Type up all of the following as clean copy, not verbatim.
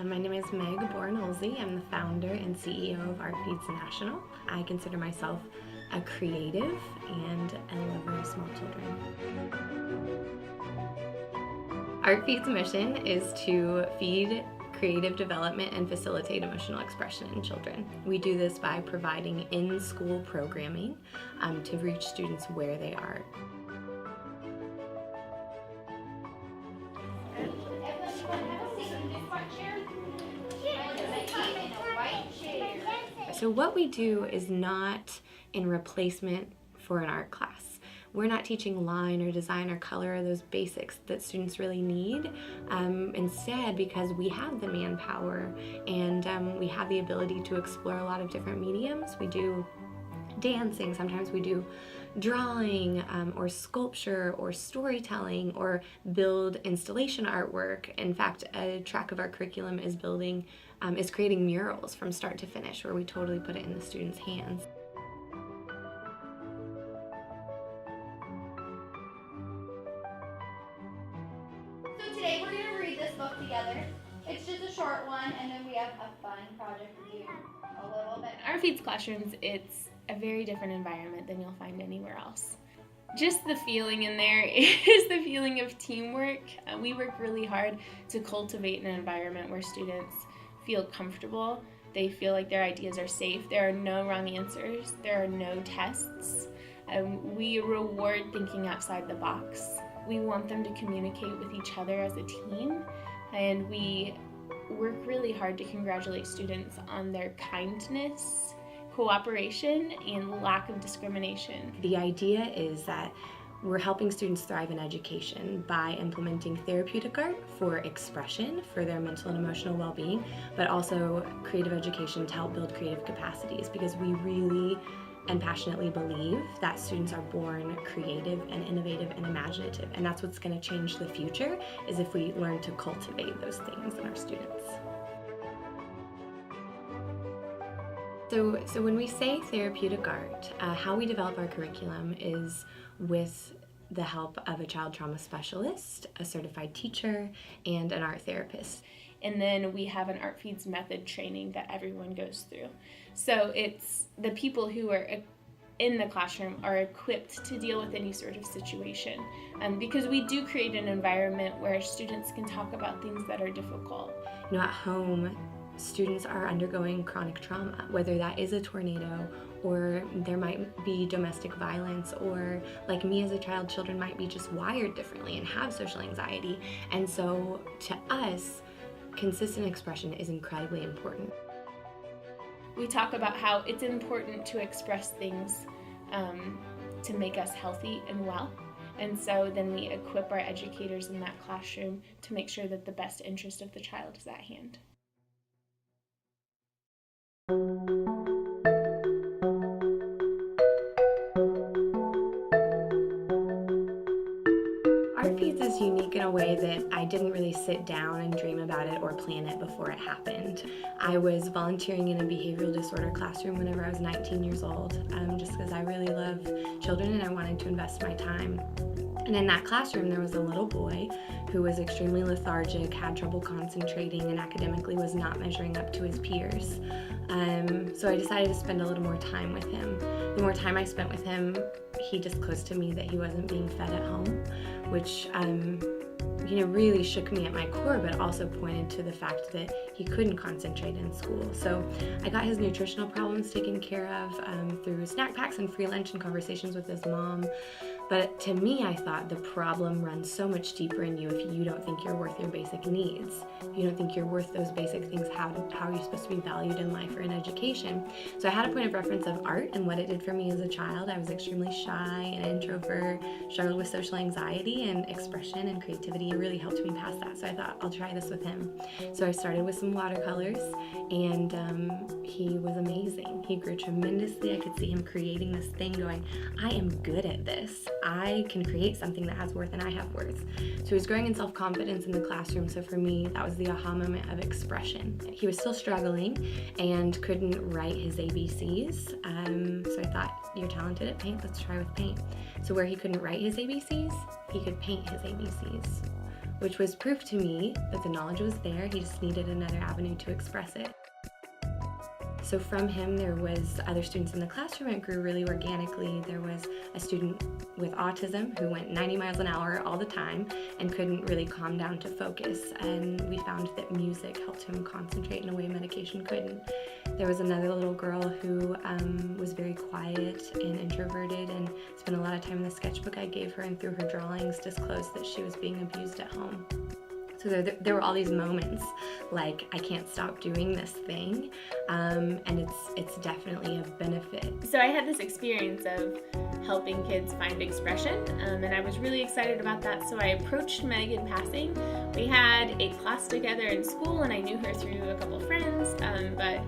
My name is Meg Bornolzi. I'm the founder and CEO of Art Feeds National. I consider myself a creative and a lover of small children. Art Feeds' mission is to feed creative development and facilitate emotional expression in children. We do this by providing in-school programming to reach students where they are. So what we do is not in replacement for an art class. We're not teaching line or design or color or those basics that students really need. Instead, because we have the manpower and we have the ability to explore a lot of different mediums, we do dancing, sometimes we do drawing or sculpture or storytelling or build installation artwork. In fact, a track of our curriculum is creating murals from start to finish, where we totally put it in the students' hands. So today we're going to read this book together. It's just a short one, and then we have a fun project to do a little bit. Art Feeds classrooms, it's a very different environment than you'll find anywhere else. Just the feeling in there is the feeling of teamwork. We work really hard to cultivate an environment where students feel comfortable. They feel like their ideas are safe. There are no wrong answers. There are no tests. We reward thinking outside the box. We want them to communicate with each other as a team, and we work really hard to congratulate students on their kindness, cooperation, and lack of discrimination. The idea is that we're helping students thrive in education by implementing therapeutic art for expression, for their mental and emotional well-being, but also creative education to help build creative capacities, because we really and passionately believe that students are born creative and innovative and imaginative, and that's what's going to change the future, is if we learn to cultivate those things in our students. So when we say therapeutic art, how we develop our curriculum is with the help of a child trauma specialist, a certified teacher, and an art therapist. And then we have an Art Feeds method training that everyone goes through. So it's the people who are in the classroom are equipped to deal with any sort of situation. Because we do create an environment where students can talk about things that are difficult. You know, at home, students are undergoing chronic trauma, whether that is a tornado, or there might be domestic violence, or like me as a child, children might be just wired differently and have social anxiety. And so to us, consistent expression is incredibly important. We talk about how it's important to express things to make us healthy and well. And so then we equip our educators in that classroom to make sure that the best interest of the child is at hand. Art Feeds is unique in a way that I didn't really sit down and dream about it or plan it before it happened. I was volunteering in a behavioral disorder classroom whenever I was 19 years old, just because I really love children and I wanted to invest my time. And in that classroom, there was a little boy who was extremely lethargic, had trouble concentrating, and academically was not measuring up to his peers. So I decided to spend a little more time with him. The more time I spent with him, he disclosed to me that he wasn't being fed at home, which really shook me at my core, but also pointed to the fact that he couldn't concentrate in school. So I got his nutritional problems taken care of through snack packs and free lunch and conversations with his mom. But to me, I thought the problem runs so much deeper in you if you don't think you're worth your basic needs. If you don't think you're worth those basic things, how are you supposed to be valued in life or in education? So I had a point of reference of art and what it did for me as a child. I was extremely shy and introvert, struggled with social anxiety, and expression and creativity really helped me pass that. So I thought, I'll try this with him. So I started with some watercolors, and he was amazing. He grew tremendously. I could see him creating this thing going, I am good at this. I can create something that has worth and I have worth. So he was growing in self-confidence in the classroom. So for me, that was the aha moment of expression. He was still struggling and couldn't write his ABCs. So I thought, you're talented at paint, let's try with paint. So where he couldn't write his ABCs, he could paint his ABCs. which was proof to me that the knowledge was there. He just needed another avenue to express it. So from him, there was other students in the classroom. It grew really organically. There was a student with autism who went 90 miles an hour all the time and couldn't really calm down to focus. And we found that music helped him concentrate in a way medication couldn't. There was another little girl who was very quiet and introverted and spent a lot of time in the sketchbook I gave her, and through her drawings disclosed that she was being abused at home. So there were all these moments like, I can't stop doing this thing, and it's definitely a benefit. So I had this experience of helping kids find expression, and I was really excited about that, so I approached Meg in passing. We had a class together in school, and I knew her through a couple friends, but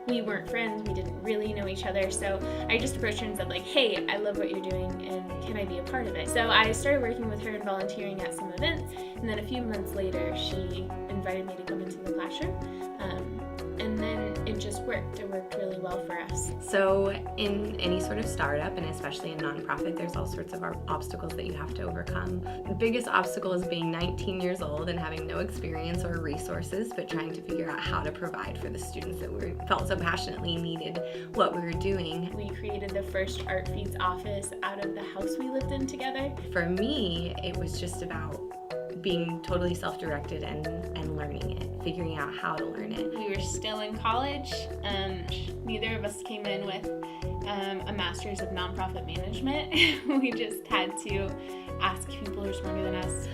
we weren't friends, we didn't really know each other, so I just approached her and said like, hey, I love what you're doing and can I be a part of it? So I started working with her and volunteering at some events, and then a few months later she invited me to come into the classroom, and then it just worked. It worked really well for us. So in any sort of startup, and especially in nonprofit, there's all sorts of obstacles that you have to overcome. The biggest obstacle is being 19 years old and having no experience or resources, but trying to figure out how to provide for the students that we felt so passionately needed what we were doing. We created the first Art Feeds office out of the house we lived in together. For me, it was just about being totally self-directed and learning it, figuring out how to learn it. We were still in college. Neither of us came in with a master's of nonprofit management. We just had to ask people who are smarter than us.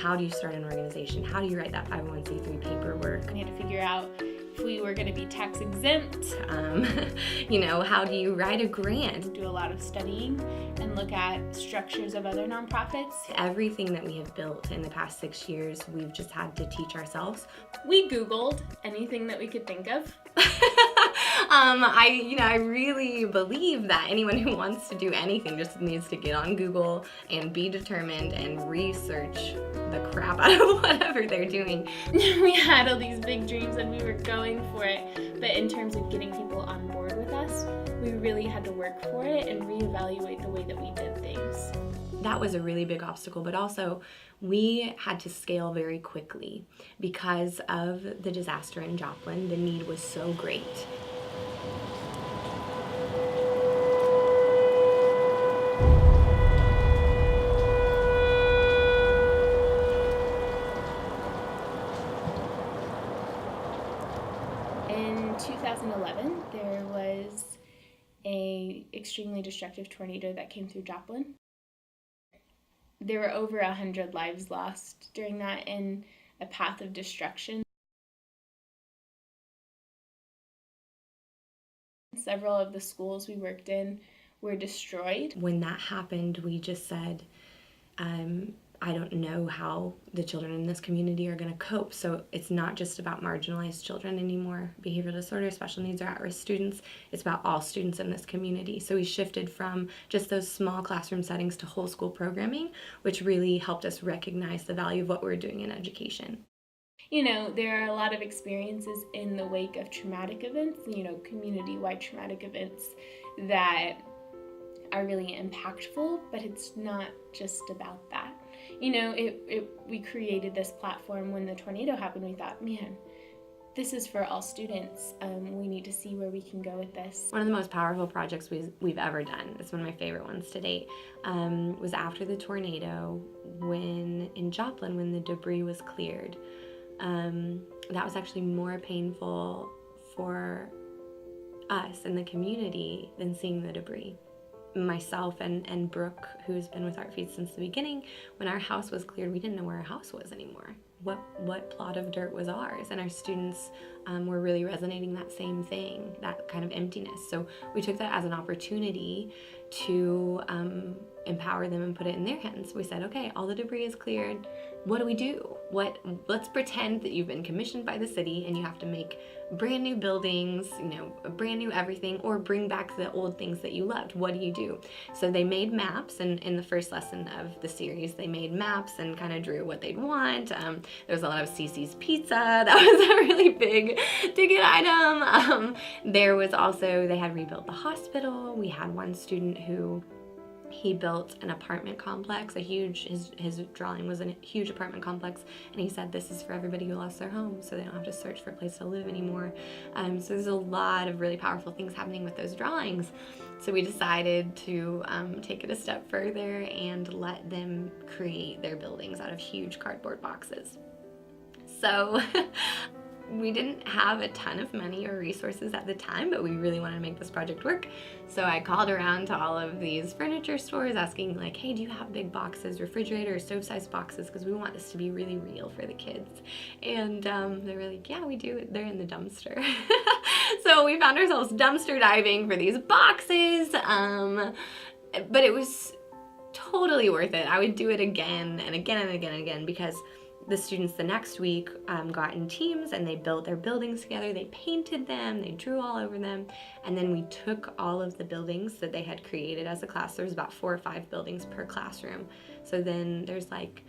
How do you start an organization? How do you write that 501c3 paperwork? We had to figure out if we were going to be tax exempt. How do you write a grant? Do a lot of studying and look at structures of other nonprofits. Everything that we have built in the past 6 years, we've just had to teach ourselves. We Googled anything that we could think of. I really believe that anyone who wants to do anything just needs to get on Google and be determined and research the crap out of whatever they're doing. We had all these big dreams and we were going for it, but in terms of getting people on board with us, we really had to work for it and reevaluate the way that we did things. That was a really big obstacle, but also we had to scale very quickly because of the disaster in Joplin. The need was so great. In 2011, there was an extremely destructive tornado that came through Joplin. There were over 100 lives lost during that in a path of destruction. Several of the schools we worked in were destroyed. When that happened, we just said, I don't know how the children in this community are going to cope. So it's not just about marginalized children anymore. Behavioral disorder, special needs, or at-risk students. It's about all students in this community. So we shifted from just those small classroom settings to whole school programming, which really helped us recognize the value of what we're doing in education. There are a lot of experiences in the wake of traumatic events, community-wide traumatic events that are really impactful, but it's not just about that. We created this platform when the tornado happened. We thought, man, this is for all students. We need to see where we can go with this. One of the most powerful projects we've ever done, it's one of my favorite ones to date, was after the tornado in Joplin when the debris was cleared. That was actually more painful for us and the community than seeing the debris. Myself and Brooke, who's been with Art Feeds since the beginning, when our house was cleared, we didn't know where our house was anymore. What plot of dirt was ours? And our students were really resonating that same thing, that kind of emptiness. So we took that as an opportunity to empower them and put it in their hands. We said, okay, all the debris is cleared. What do we do? Let's pretend that you've been commissioned by the city and you have to make brand new buildings, brand new everything, or bring back the old things that you loved. What do you do? So they made maps, and in the first lesson of the series, they made maps and kind of drew what they'd want. There was a lot of Cece's Pizza. That was a really big ticket item. There was also, they had rebuilt the hospital. We had one student who He built an apartment complex, his drawing was a huge apartment complex, and he said this is for everybody who lost their home, so they don't have to search for a place to live anymore. So there's a lot of really powerful things happening with those drawings. So we decided to take it a step further and let them create their buildings out of huge cardboard boxes. So we didn't have a ton of money or resources at the time, but we really wanted to make this project work. So I called around to all of these furniture stores asking like, hey, do you have big boxes, refrigerator or stove-sized boxes? Because we want this to be really real for the kids. And they were like, yeah, we do. They're in the dumpster. So we found ourselves dumpster diving for these boxes. But it was totally worth it. I would do it again and again and again and again, because the students the next week got in teams and they built their buildings together. They painted them, they drew all over them, and then we took all of the buildings that they had created as a class. There was about 4 or 5 buildings per classroom. So then there's like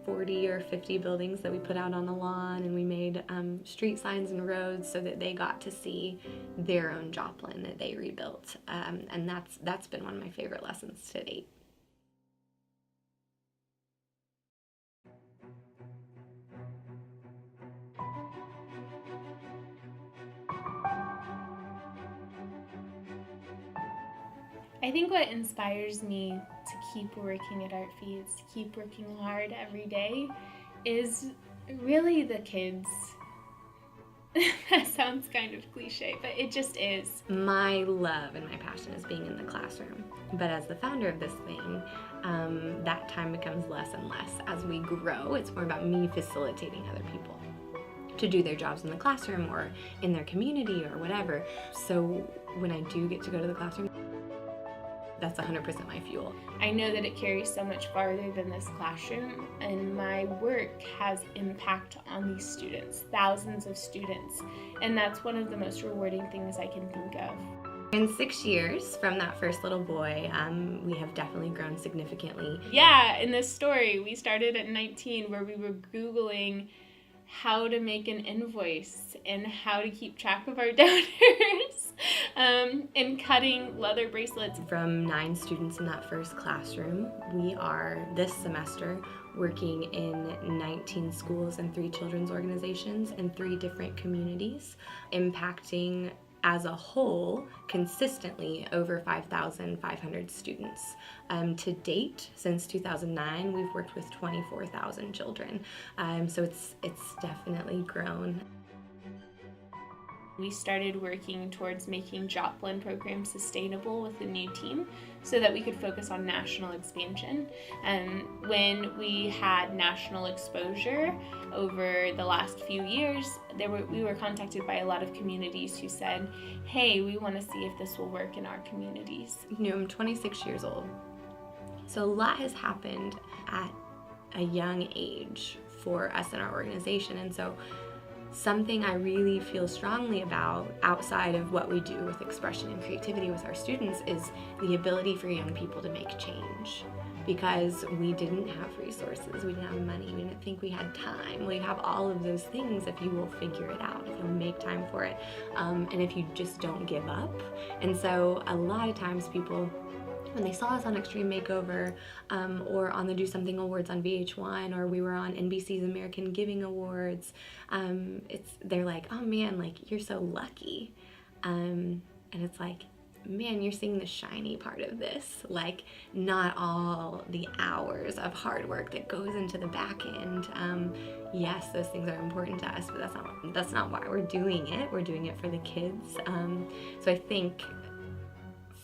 40 or 50 buildings that we put out on the lawn, and we made street signs and roads so that they got to see their own Joplin that they rebuilt. And that's been one of my favorite lessons to date. I think what inspires me to keep working at Art Feeds, to keep working hard every day, is really the kids. That sounds kind of cliche, but it just is. My love and my passion is being in the classroom. But as the founder of this thing, that time becomes less and less. As we grow, it's more about me facilitating other people to do their jobs in the classroom or in their community or whatever. So when I do get to go to the classroom, that's 100% my fuel. I know that it carries so much farther than this classroom, and my work has impact on these students, thousands of students, and that's one of the most rewarding things I can think of. In 6 years from that first little boy, we have definitely grown significantly. Yeah, in this story, we started at 19 where we were Googling how to make an invoice and how to keep track of our donors and cutting leather bracelets. From 9 students in that first classroom, we are this semester working in 19 schools and 3 children's organizations in 3 different communities, impacting as a whole consistently over 5,500 students. To date, since 2009, we've worked with 24,000 children. So it's definitely grown. We started working towards making Joplin programs sustainable with a new team so that we could focus on national expansion. And when we had national exposure over the last few years, we were contacted by a lot of communities who said, hey, we want to see if this will work in our communities. You know, I'm 26 years old, so a lot has happened at a young age for us in our organization, and so something I really feel strongly about outside of what we do with expression and creativity with our students is the ability for young people to make change. Because we didn't have resources, we didn't have money, we didn't think we had time. We have all of those things if you will figure it out, if you'll make time for it, and if you just don't give up. And so a lot of times people, when they saw us on Extreme Makeover or on the Do Something Awards on VH1, or we were on NBC's American Giving Awards, they're like, oh man, like you're so lucky. And it's like, man, you're seeing the shiny part of this, like not all the hours of hard work that goes into the back end. Yes, those things are important to us, but that's not why we're doing it. We're doing it for the kids. So I think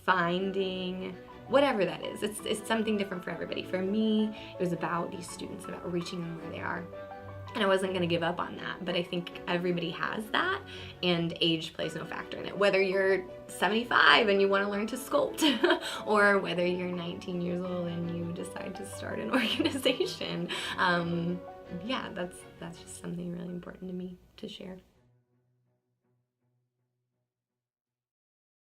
finding whatever that is, it's something different for everybody. For me, it was about these students, about reaching them where they are. And I wasn't going to give up on that, but I think everybody has that, and age plays no factor in it. Whether you're 75 and you want to learn to sculpt, or whether you're 19 years old and you decide to start an organization, yeah, that's just something really important to me to share.